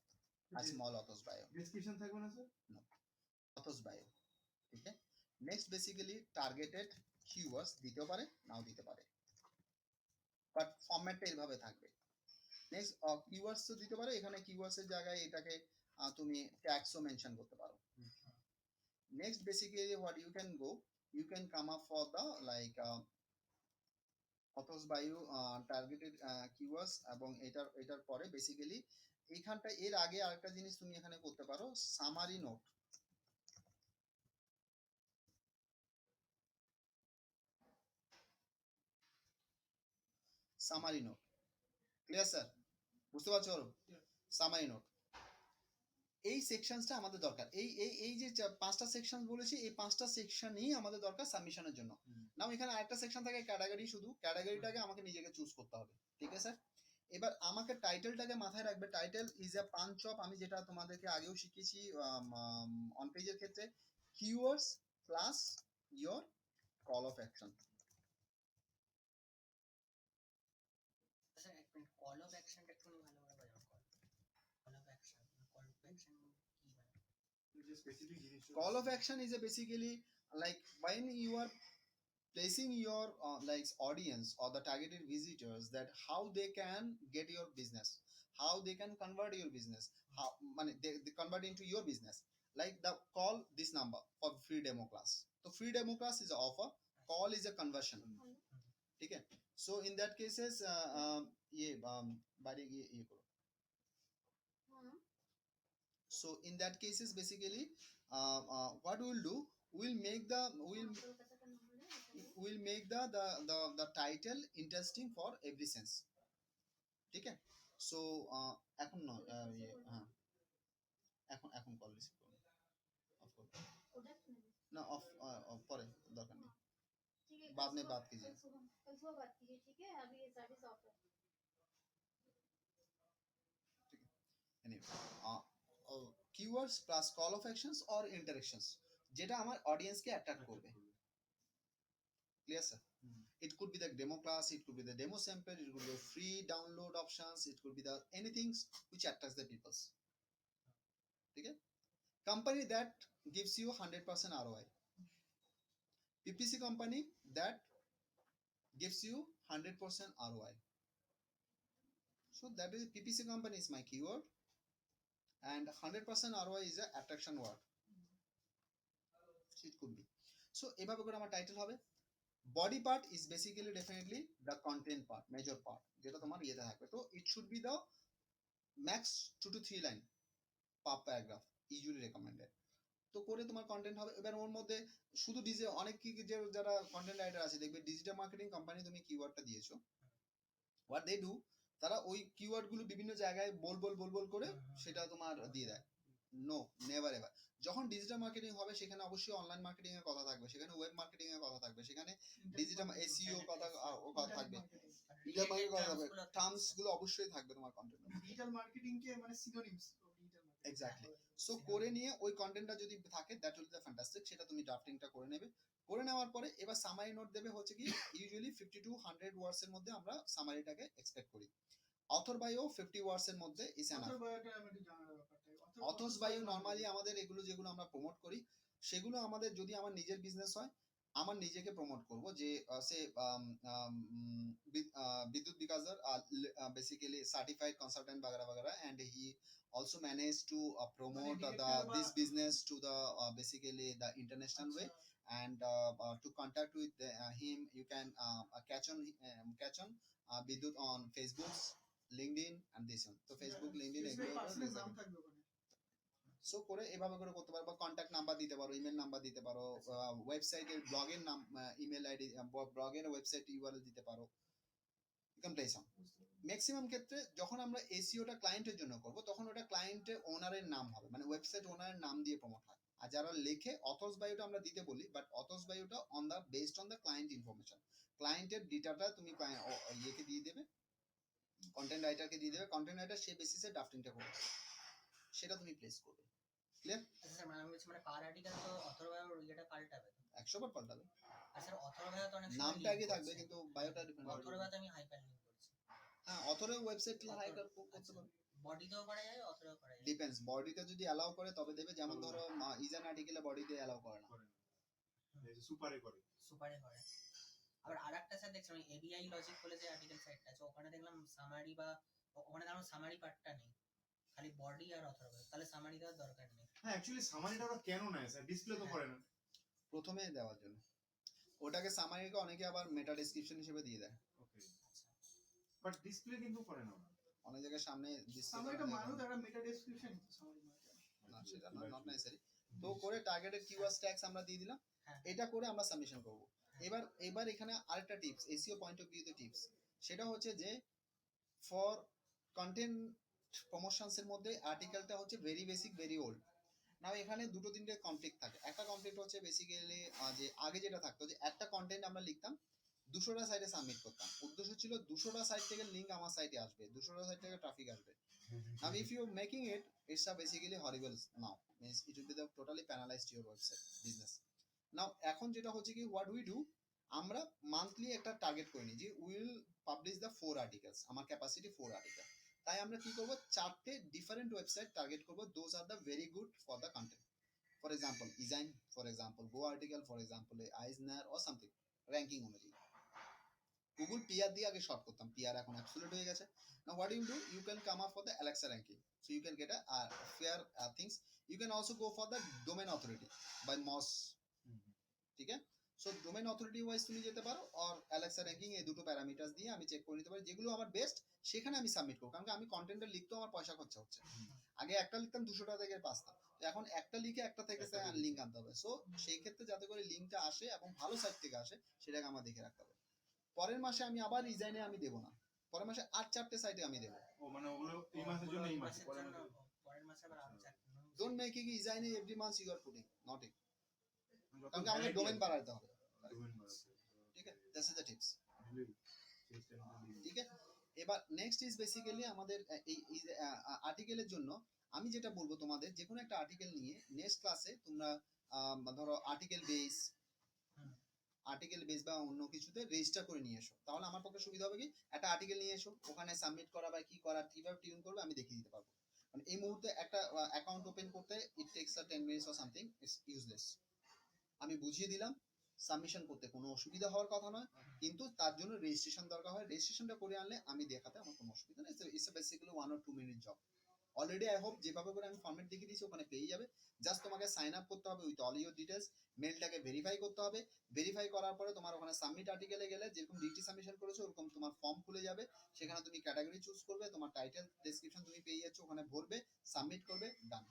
Speaker 1: small authors bio,
Speaker 2: description থাকবে না স্যার?
Speaker 1: অথর্স বায়ো, ঠিক আছে? নেক্সট বেসিক্যালি টার্গেটেড কিওয়ার্ডস দিতেও পারে নাও দিতে পারে, বাট ফরম্যাটটা এইভাবে থাকবে। নেক্সট কিওয়ার্ডস তো দিতে পারে, এখানে কিওয়ার্ডস এর জায়গায় এটাকে তুমি ট্যাগসও মেনশন করতে পারো। Next, basically, what you can go, you can come up for the like authors bio targeted keywords এবং এটার পরে বেসিক্যালি এইখানটা এর আগে আরেকটা জিনিস তুমি এখানে করতে পারো summary note. Summary note, clear sir? বুঝতে পারছো? সামারি নোট এই সেকশনসটা আমাদের দরকার। এই যে 5টা সেকশন বলেছি এই 5টা সেকশনই আমাদের দরকার সাবমিশনের জন্য। নাও এখানে আরেকটা সেকশন থাকে ক্যাটাগরি, শুধু ক্যাটাগরিটাকে আমাকে নিজেকে চুজ করতে হবে, ঠিক আছে স্যার? এবার আমাকে টাইটেলটাকে মাথায় রাখবে, title is a punch of, আমি যেটা তোমাদেরকে আগেও শিখিয়েছি অন পেজের ক্ষেত্রে, keywords plus your call of action.
Speaker 4: Sir এক মিনিট, কল অফ অ্যাকশনটা একটু ভালোভাবে বোঝান। কল অফ অ্যাকশন কি মানে?
Speaker 2: যে স্পেসিফিক জিনিস
Speaker 1: Call of action is a basically like when you are placing your like audience or the targeted visitors that how they can get your business, how they can convert your business, how they convert into your business, like the call this number for free demo class. So free demo class is an offer, call is a conversion, ठीक है? So in that cases ये बारी ये करो। So in that cases basically what we'll do, we'll make the title interesting for every sense, ঠিক আছে? So এখন নয় হ্যাঁ এখন কল রিসিভ করুন, অফ করুন না, অফ পরে দরকার নেই, बाद में बात कीजिए।
Speaker 5: कल सुबह बात कीजिए, ठीक है? अभी ये सर्विस ऑफ है।
Speaker 1: anyway keywords plus call of actions or interactions যেটা আমার অডিয়েন্সকে অ্যাট্রাক্ট করবে, clear sir? It could be the demo class, it could be the demo sample, it could be free download options, it could be the anything which attracts the people, ठीक है? Company that gives you 100% ROI, PPC company that gives you 100% ROI, So that is PPC company is my keyword, and 100% ROI is a attraction word. So it could be. So এভাবে করে আমার টাইটেল হবে। Body part is basically definitely the content part, major part, যেটা তোমার ইয়েতে থাকবে। তো it should be the max 2 to 3 line per paragraph, usually recommended. তো করে তোমার কন্টেন্ট হবে। এবার ওর মধ্যে শুধু অনেক কি যে যারা কন্টেন্ট রাইটার আছে দেখবে ডিজিটাল মার্কেটিং কোম্পানি তুমি কিওয়ার্ডটা দিয়েছো, হোয়াট দে ডু, তারা ওই কিওয়ার্ড গুলো বিভিন্ন জায়গায় বল করে সেটা তোমার দিয়ে দেয়। No, never ever. যখন ডিজিটাল মার্কেটিং হবে সেখানে অবশ্যই অনলাইন মার্কেটিং এর কথা থাকবে, সেখানে ওয়েব মার্কেটিং এর কথা থাকবে, সেখানে ডিজিটাল এসইও কথা থাকবে, ডিজিটাল মার্কেটিং কথা থাকবে, টার্মস গুলো অবশ্যই থাকবে তোমার কন্টেন্টে।
Speaker 3: ডিজিটাল মার্কেটিং কে মানে synonyms of digital marketing.
Speaker 1: Exactly. So করে নিয়ে ওই কন্টেন্টটা যদি থাকে দ্যাট উইল বি ফ্যান্টাস্টিক। সেটা তুমি ড্রাফটিংটা করে নেবে। করে নেওয়ার পরে এবার সামারি নোট দেবে হচ্ছে কি ইউজুয়ালি 50 to 100 ওয়ার্ডস এর মধ্যে আমরা সামারিটাকে এক্সপেক্ট করি। অথর বায়ো 50 ওয়ার্ডস এর মধ্যে ইজ এনাফ।
Speaker 3: অথর বায়োটা আমি একটু জানার ব্যাপারটা।
Speaker 1: অথর্স বায়ো নরমালি আমাদের এগুলো যেগুলো আমরা প্রমোট করি সেগুলো আমাদের যদি আমার নিজের বিজনেস হয় আমার নিজেকে প্রমোট করব যে সে বিদ্যুৎ বিকাশদার বেসিক্যালি সার্টিফাইড কনসালটেন্ট বাগেরা বাগেরা, and he also managed to promote this business to the basically the international way, and to contact with him you can catch on Bidyut on Facebook, LinkedIn and this one. So Facebook, LinkedIn এগুলো
Speaker 3: নাম থাকবে ওখানে।
Speaker 1: সো করে এভাবে করে করতে পারো, বা কন্ট্যাক্ট নাম্বার দিতে পারো, ইমেল নাম্বার দিতে পারো, ওয়েবসাইটের ব্লগের নাম, ইমেল আইডি, ব্লগের ওয়েবসাইট ইউআরএল দিতে পারো। You can place on. Maximum ক্ষেত্রে যখন আমরা এসইওটা ক্লায়েন্টের জন্য করব তখন ওটা ক্লায়েন্টের ওনারের নাম হবে, মানে ওয়েবসাইট ওনারের নাম দিয়ে প্রমোট হয়। আর যারা লেখে অথর্স বায়োটা আমরা দিতে বলি, বাট অথর্স বায়োটা on the based on the client information. ক্লায়েন্টের ডিটাটা তুমি ইয়েকে দিয়ে দেবে, কন্টেন্ট রাইটারকে দিয়ে দেবে, কন্টেন্ট রাইটার সে বেসিসে ড্রাফটিংটা করবে, সেটা তুমি প্লেস করবে। ক্লিয়ার?
Speaker 4: আচ্ছা স্যার, মানে আমি বলছি মানে পার আর্টিকেল তো অথরবায়োর ইয়েটা পাল্টাবে তো?
Speaker 1: 100 বার পাল্টাবে।
Speaker 4: আর স্যার অথরবায়ো তো অনেক সময়
Speaker 1: নামটা
Speaker 4: link
Speaker 1: আগে থাকবে
Speaker 4: করছে।
Speaker 1: কিন্তু বায়োটা ডিপেন্ড করবে।
Speaker 4: অথরবায়োতে আমি হাইপার লিংক করছি।
Speaker 1: হ্যাঁ, অথরের ওয়েবসাইট হাইড করতে পারো।
Speaker 4: বডিতেও করা যায়, অথরেও করা যায়।
Speaker 1: ডিপেন্ডস, বডিতে যদি অ্যালাউ করে তবে দেবে, যেমন ধরো ইজান আর্টিকেলে বডিতে অ্যালাউ করে না।
Speaker 2: সুপারে করে।
Speaker 4: সুপারে করে। আবার আরেকটা স্যার দেখছিলাম এবিআই লজিক বলে যে আর্টিকেল সাইটটা আছে, ওখানে দেখলাম সামারি বা ওখানে দেখলাম সামারি পার্টটা নেই, খালি বডি আর অথরবায়ো। তাহলে সামারি দেওয়ার দরকার নেই।
Speaker 2: হ্যাঁ, অ্যাকচুয়ালি সামারিটা ওরা কেন নেয় স্যার? ডিসপ্লে তো করে না।
Speaker 1: প্রথমে দেওয়ার জন্য ওটাকে সামারিকে অনেকে আবার মেটা ডেসক্রিপশন হিসেবে দিয়ে দেয়।
Speaker 2: ওকে, বাট ডিসপ্লে কিন্তু করে না ওরা।
Speaker 1: অনেক জায়গায় সামনে
Speaker 3: সামারিটা মানুষ একটা মেটা ডেসক্রিপশন সামারি মানে
Speaker 1: না, সেটা নট নেসেসারি। তো করে টার্গেটেড কিওয়ার্ড ট্যাগস আমরা দিয়ে দিলাম।
Speaker 4: হ্যাঁ।
Speaker 1: এটা করে আমরা সাবমিশন করব। এবার এখানে আরেকটা টিপস, এসইও পয়েন্ট অফ ভিউতে টিপস, সেটা হচ্ছে যে ফর কন্টেন্ট প্রমোশনস এর মধ্যে আর্টিকেলটা হচ্ছে ভেরি বেসিক, ভেরি ওল্ড। নাও এখানে দুটো তিনটে কনফ্লিক্ট থাকে। একটা কনফ্লিক্ট হচ্ছে বেসিক্যালি যে আগে যেটা থাকতো যে একটা কন্টেন্ট আমরা লিখতাম 200টা সাইটে সাবমিট করতাম, উদ্দেশ্য ছিল 200টা সাইট থেকে লিংক আমার সাইটে আসবে, 200টা সাইট থেকে ট্রাফিক আসবে। Now if you making it, it's a basically horrible now, means it will be the totally penalized your website business. Now এখন যেটা হচ্ছে কি what we do, আমরা মান্থলি একটা টার্গেট করে নিই যে উইল পাবলিশ দ্য 4 আর্টিকেলস, আমার ক্যাপাসিটি 4 আর্টিকেল। তাই আমরা কি করব, 4টে ডিফারেন্ট ওয়েবসাইট টার্গেট করব, those are the very good for the content. For example ezine, for example go article, for example আইজনার অর সামথিং, র্যাঙ্কিং অনুযায়ী। গুগল পিআর দিয়ে আগে শর্ট করতাম, পিআর এখন অ্যাবসলিউট হয়ে গেছে। Now what you do, you can come up for the Alexa ranking, so you can get a fair things. You can also go for the domain authority by Moz, ঠিক আছে? সো ডোমেন অথরিটি ওয়াইজ তুমি যেতে পারো, আর অ্যালেক্সা র্যাঙ্কিং, এই দুটো প্যারামিটারস দিয়ে আমি চেক করে নিতে পারি যেগুলো আমার বেস্ট, সেখানে আমি সাবমিট করব। কারণ আমি কন্টেন্টটা লিখতেও আমার পয়সা খরচা হচ্ছে। আগে একটা লিখতাম 200 টাকা থেকে 5টা, তো এখন একটা লিখে একটা থেকে লিঙ্ক আনতে হবে। সো সেই ক্ষেত্রে যাতে করে লিঙ্কটা আসে এবং ভালো সাইট থেকে আসে সেটাকে আমার দেখে রাখতে হবে। পরের মাসে আমি আবার ডিজাইনে আমি দেবো না, পরের মাসে আর 4টে সাইটে আমি দেবো।
Speaker 2: ও মানে ওগুলো এই মাসের জন্য এই মাসে,
Speaker 4: পরের মাসে আবার আরো চারটে।
Speaker 1: ডোন্ট মেক ইট ডিজাইনে every month you are putting, not it. কারণ আমাকে ডোমেন বাড়াতে হবে, ঠিক আছে? দিস ইজ দ্য টিপস, ঠিক আছে? এবার নেক্সট ইজ বেসিক্যালি আমাদের এই আর্টিকেলের জন্য আমি যেটা বলবো তোমাদের, যে কোনো একটা আর্টিকেল নিয়ে নেক্সট ক্লাসে তোমরা ধরো আর্টিকেল বেস বা অন্য কিছুতে রেজিস্টার করে নিয়ে এসো, তাহলে আমার পক্ষে সুবিধা হবে কি, একটা আর্টিকেল নিয়ে এসো, ওখানে সাবমিট করা বা কি করা, কিভাবে টিউন করবে আমি দেখিয়ে দিতে পারবো। মানে এই মুহূর্তে একটা অ্যাকাউন্ট ওপেন করতে ইট tax 10 minutes or something, it's useless. আমি বুঝিয়ে দিলাম, সাবমিশন করতে কোনো অসুবিধা হওয়ার কথা নয়, কিন্তু তার জন্য রেজিস্ট্রেশন দরকার হয়। রেজিস্ট্রেশনটা করে আনলে আমি দেখাতে আমার কোনো অসুবিধা নেই। It's basically 1 or 2 minute job. Already I hope যেভাবে করে আমি ফর্মেট দেখিয়ে দিয়েছি ওখানে পেয়ে যাবে। জাস্ট তোমাকে সাইন আপ করতে হবে উইথ অল ইউর ডিটেলস, মেলটাকে ভেরিফাই করতে হবে। ভেরিফাই করার পরে তোমার ওখানে সাবমিট আর্টিকেলে গেলে যেরকম ডিটি সাবমিশন করেছো ওরকম তোমার ফর্ম খুলে যাবে। সেখানে তুমি ক্যাটাগরি চুজ করবে, তোমার টাইটেল ডেসক্রিপশন তুমি পেয়ে যাচ্ছ, ওখানে ভরবে, সাবমিট করবে, ডান।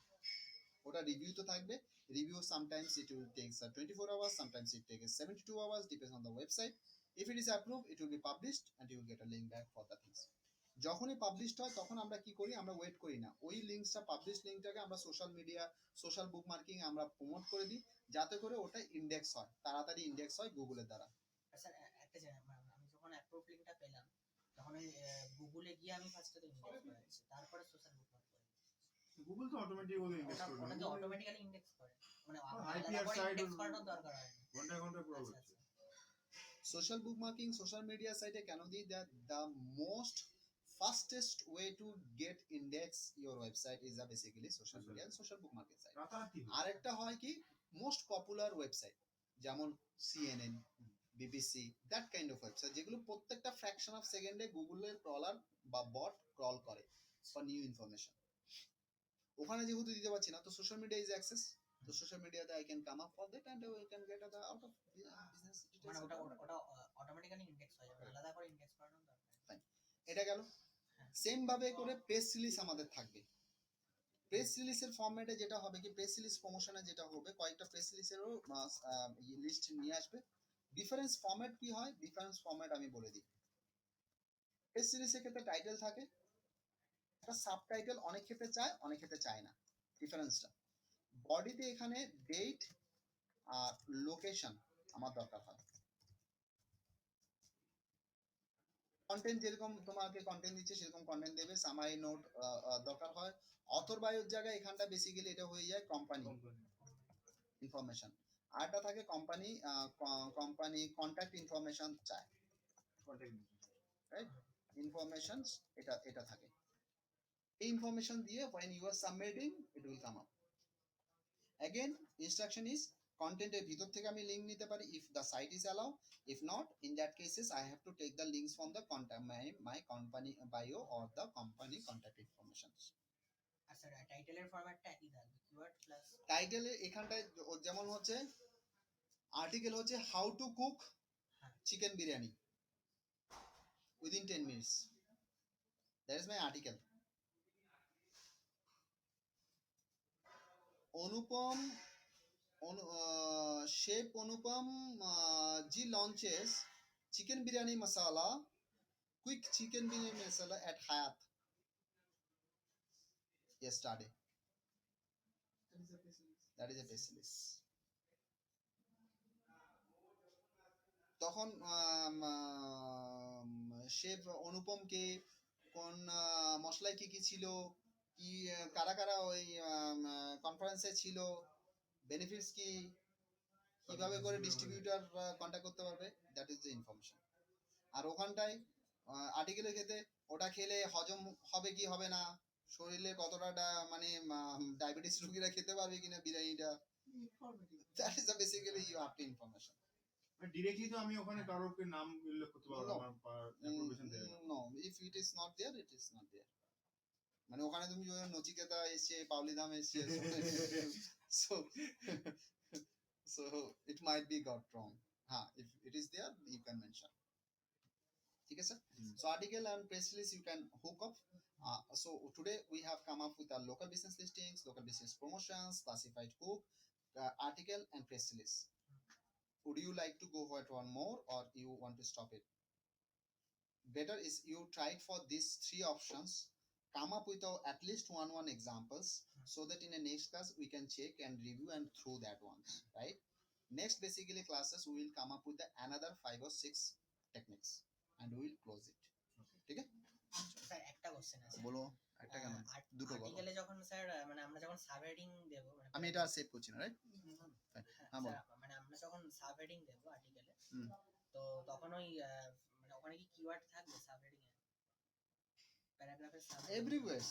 Speaker 1: ওটা রিভিউ তো থাকবে। Review sometimes it will take 24 hours, sometimes it takes 72 hours, depends on the website. If it is approved, it will be published and you will get a link back for the things. যখনই পাবলিশড হয় তখন আমরা কি করি, আমরা ওয়েট করি না, ওই লিঙ্কসটা পাবলিশ লিঙ্কটাকে আমরা সোশ্যাল মিডিয়া, সোশ্যাল বুক মার্কিং আমরা প্রমোট করে দিই, যাতে করে ওটা ইন্ডেক্স হয়, তাড়াতাড়ি ইন্ডেক্স হয় গুগলের দ্বারা।
Speaker 4: আর স্যার একটা জায়গা আমি যখন অ্যাপ্রুভ লিঙ্কটা পেলাম তখন ওই গুগলে গিয়ে আমি ফার্স্টে তো ইন্ডেক্স করেছি, তারপরে সোশ্যাল বুক মার্ক করি।
Speaker 2: গুগল তো অটোমেটিক ওদের ইন্ডেক্স করে
Speaker 4: ওটা কি
Speaker 2: দেয়।
Speaker 4: অটোমেটিক্যালি ইন্ডেক্স করে, মানে
Speaker 2: IPR
Speaker 4: আলাদা করে
Speaker 2: site
Speaker 4: ইন্ডেক্স করানোর দরকার হয় না।
Speaker 2: ঘন্টা ঘন্টা পুরো
Speaker 4: আচ্ছা,
Speaker 2: হচ্ছে।
Speaker 1: সোশ্যাল বুক মার্কিং সোশ্যাল মিডিয়া সাইটে কেন দিই, the most fastest way to get index your website is basically social media and social book market site.
Speaker 2: রাতারাতি হচ্ছে।
Speaker 1: আরেকটা হয় কি, মোস্ট পপুলার ওয়েবসাইট যেমন CNN, BBC, that kind of website, যেগুলো প্রত্যেকটা ফ্র্যাকশন অফ সেকেন্ডে গুগলের ক্রলার বা বট ক্রল করে ফর নিউ ইনফরমেশন। ওখানে যেহেতু দিতে পারছি না, তো সোশ্যাল মিডিয়া ইজ অ্যাক্সেস, তো সোশ্যাল মিডিয়াতে I can come up for that and we can get out of business
Speaker 4: মানে
Speaker 1: ডিটেইলস।
Speaker 4: ওটা অটোমেটিক্যালি ইন্ডেক্স হয়ে যাবে, আলাদা করে ইন্ডেক্স করানোর দরকার নেই।
Speaker 1: এটা গেল। সেম ভাবে করে প্রেস রিলিজ আমাদের থাকবে। প্রেস রিলিজের ফরম্যাটে যেটা হবে কি, প্রেস রিলিজ প্রমোশনে যেটা হবে, কয়েকটা প্রেস রিলিজেরও লিস্ট নিয়ে আসবে। ডিফারেন্স ফরম্যাট কি হয়, ডিফারেন্স ফরম্যাট আমি বলে দিই। প্রেস রিলিজের ক্ষেত্রে টাইটেল থাকে, একটা সাবটাইটেল অনেক ক্ষেত্রে চায়, অনেক ক্ষেত্রে চায় না। ডিফারেন্সটা বডিতে এখানে ডেট আর লোকেশন আমার দরকার হয়। কন্টেন্ট যেরকম তোমাকে কন্টেন্ট দিচ্ছে সেরকম কন্টেন্ট দেবে। সামারি নোট দরকার হয়। অথর বায়োর জায়গায় এখানটা বেসিক্যালি এটা হয়ে যায় কোম্পানি ইনফরমেশন। আরটা থাকে কোম্পানি কোম্পানি কন্ট্যাক্ট ইনফরমেশন চায়, রাইট? ইনফরমেশন এটা এটা থাকে। এই ইনফরমেশন দিয়ে when you are submitting it will come up. Again instruction is কন্টেন্টের ভিতর থেকে আমি লিংক নিতে পারি if the site is allow, if not in that cases I have to take the links from the contact my company bio or the company contact information.
Speaker 4: আর স্যার টাইটেলের ফরম্যাটটা একই থাকবে, কিওয়ার্ড প্লাস
Speaker 1: টাইটেলে এখানটায় যেমন হচ্ছে আর্টিকেল হচ্ছে how to cook chicken biryani within 10 minutes, that is my article. Anupam chef Anupam ji launches chicken biryani masala, quick chicken biryani masala at Hayat yesterday. That is a press release. তখন শেফ অনুপমকে কোন মশলায় কি কি ছিল, কি কারা কারা ওই কনফারেন্সে ছিল, বেনিফিটস কি, কিভাবে করে ডিস্ট্রিবিউটর কন্ট্যাক্ট করতে পারবে, দ্যাট ইজ দ্য ইনফরমেশন। আর ওখানটায় আর্টিকেলের ক্ষেত্রে ওটা খেলে হজম হবে কি হবে না, শরীরে কতটা মানে ডায়াবেটিস রোগীরা খেতে পারবে কিনা বিরিয়ানিটা, that is the basically you have to information.
Speaker 2: Directly তো আমি ওখানে কারোর নাম উল্লেখ করতে পারবো
Speaker 1: No.
Speaker 2: আমার ইনফরমেশন দেবে না।
Speaker 1: No, if it is not there, it is not there. মানে ওখানে তুমি নচিকেতা এসছে, পাউলি ধাম এসছে, so so it might be got wrong. If it is there, you can mention. ঠিক আছে? So article and press release you can hook up. So today we have come up with our local business listings, local business promotions, classified hook, article and press release. Would you like to go for one more or you want to stop it? Better is you try for these three options, come up with at least one examples, so that in the next class we can check and review and through that ones, right? Next basically classes we will come up with another 5 or 6 techniques and we will close it. ঠিক আছে?
Speaker 4: স্যার একটা কোশ্চেন আছে।
Speaker 1: বলো একটা কেন, দুটো বলো।
Speaker 4: আর্টিকেলে যখন স্যার মানে আমরা যখন সাবহেডিং দেব, মানে
Speaker 1: আমি এটা সেভ করছি না, রাইট? হ্যাঁ বলো।
Speaker 4: স্যার, মানে আমরা যখন সাবহেডিং দেব আর্টিকেলে,
Speaker 1: হুম।
Speaker 4: তো তখন ওই মানে ওখানে কি কিওয়ার্ড থাকবে সাবহেডিং এ? প্যারাগ্রাফের
Speaker 1: everywhere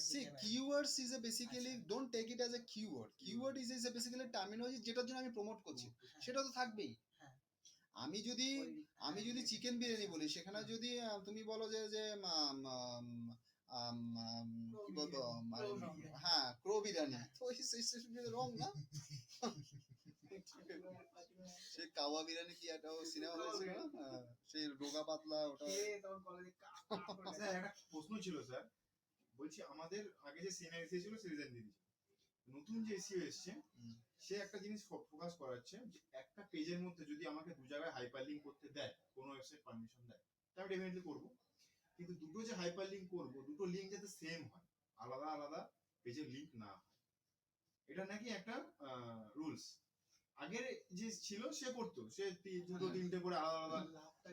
Speaker 1: see
Speaker 4: দিতে পারে।
Speaker 1: keywords is a basically
Speaker 4: আচ্ছা।
Speaker 1: don't take it as a keyword is a basically terminology যেটার জন্য আমি প্রমোট করছি সেটা তো থাকবেই।
Speaker 4: হ্যাঁ।
Speaker 1: আমি যদি চিকেন বিরিয়ানি বলি সেখানে যদি তুমি বলো যে যে কি বলবো হ্যাঁ ক্রো বিরিয়ানি তো রং না সে কাওয়া বিরিয়ানি কি একটা সিনেমা হয়েছিল না সেই রোগা পাতলা ওটা
Speaker 3: খেয়ে তখন কলেজে
Speaker 2: স্যার একটা প্রশ্ন ছিল স্যার, বলছি আমাদের আগে যে সিনিয়র এসিও ছিল সে রিজাইন দিয়ে দিয়েছে, নতুন যে এসিও এসছে সে একটা জিনিস ফোকাস করাচ্ছে যে একটা পেজের মধ্যে যদি আমাকে দু জায়গায় হাইপার লিঙ্ক করতে দেয়, কোনো ওয়েবসাইট পারমিশন দেয়, তা আমি ডেফিনেটলি করবো, কিন্তু দুটো যে হাইপার লিঙ্ক করবো দুটো লিঙ্ক যাতে সেম হয়, আলাদা আলাদা পেজের লিঙ্ক না হয়, এটা নাকি একটা রুলস। আগের যে ছিল সে করতো, সে দুটো তিনটে করে আলাদা আলাদা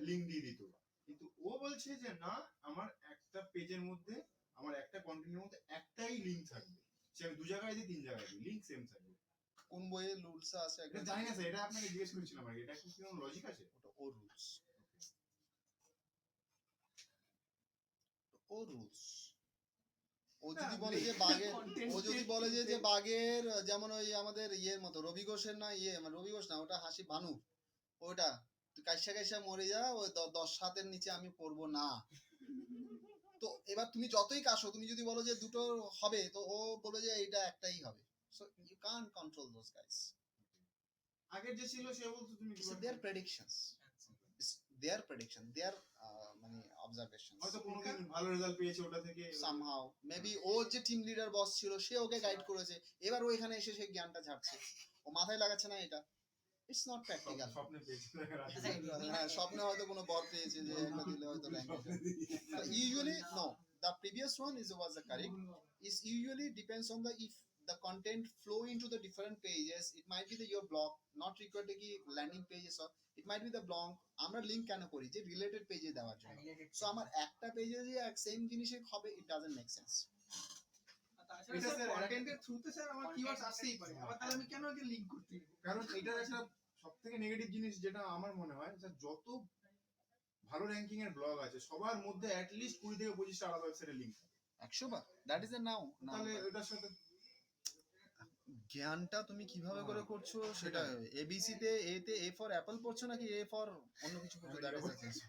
Speaker 2: লিঙ্ক দিয়ে দিত, কিন্তু ও বলছে যে না, আমার একটা পেজের মধ্যে আমার একটা কন্টেন্টের মধ্যে একটাই লিঙ্ক থাকবে, সে আমি দু জায়গায় দিই তিন জায়গায় দিই লিঙ্ক সেম থাকবে।
Speaker 1: কোন বইয়ে রুলস আছে
Speaker 2: এটা জানি না স্যার, এটা আপনাকে জিজ্ঞেস করেছিলাম আগে, এটা কি কোনো লজিক আছে?
Speaker 1: ওটা ও রুলস ও যদি বলে যে বাগের ও যদি বলে যে যে বাগের যেমন ওই আমাদের ইয়ের মতো রবি ঘোষের না মানে রবি ঘোষ না ওটা হাসি ভানু ওটা তুই কাইসা মরে যা ওই 10-7 নিচে আমি পড়বো না, তো এবার তুমি যতই কাশো তুমি যদি বলো যে দুটো হবে তো ও বলবে যে এটা একটাই হবে, so you can't control those guys.
Speaker 2: আগের যে ছিল সে বলতো তুমি কি
Speaker 1: দেয়ার প্রেডিকশনস দেয়ার মানে অবজারভেশনস,
Speaker 2: হয়তো কোনোদিন ভালো রেজাল্ট পেয়েছে ওটা থেকে
Speaker 1: সামহাউ মেবি ও যে টিম লিডার বস ছিল সে ওকে গাইড করেছে, এবার ও এখানে এসে সেই জ্ঞানটা ঝাড়ছে, ও মাথায় লাগাচ্ছে না এটা, ইটস নট প্র্যাকটিক্যাল।
Speaker 2: স্বপ্নে পেয়েছে
Speaker 1: হ্যাঁ স্বপ্নে হয়তো কোনো বর পেয়েছে যে একটা দিলে হয়তো rank usually no, the previous one was the correct, is usually depends on the if the content flow into the different pages, it might be the your blog not required to landing pages or it might be the blog আমরা লিংক কেন করি যে রিলেটেড পেজে দেওয়ার জন্য, সো আমার একটা পেজে যে এক সেম জিনিসই হবে ইট ডাজন্ট মেক সেন্স।
Speaker 3: তাছাড়া স্যার কন্টেন্টের থ্রুতে স্যার আমার কিওয়ার্ডস আসতেই পারে, আবার তাহলে আমি কেন আগে লিংক করতে যাব?
Speaker 2: কারণ এটার একটা সবথেকে নেগেটিভ জিনিস যেটা আমার মনে হয় স্যার, যত ভালো র্যাঙ্কিং এর ব্লগ আছে সবার মধ্যে অ্যাট লিস্ট 20 থেকে 25টা আলাদা ওয়েবসাইটের লিংক থাকে,
Speaker 1: 100 বার দ্যাট ইজ এ নাও
Speaker 2: তাহলে এটার সাথে
Speaker 1: জ্ঞানটা তুমি কিভাবে করে করছো সেটা এবিসি তে এ তে এ ফর অ্যাপল পড়ছো নাকি এ ফর অন্য কিছু পড়ছো, দ্যাট ইজ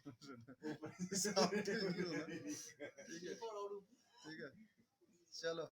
Speaker 1: ঠিক আছে চলো।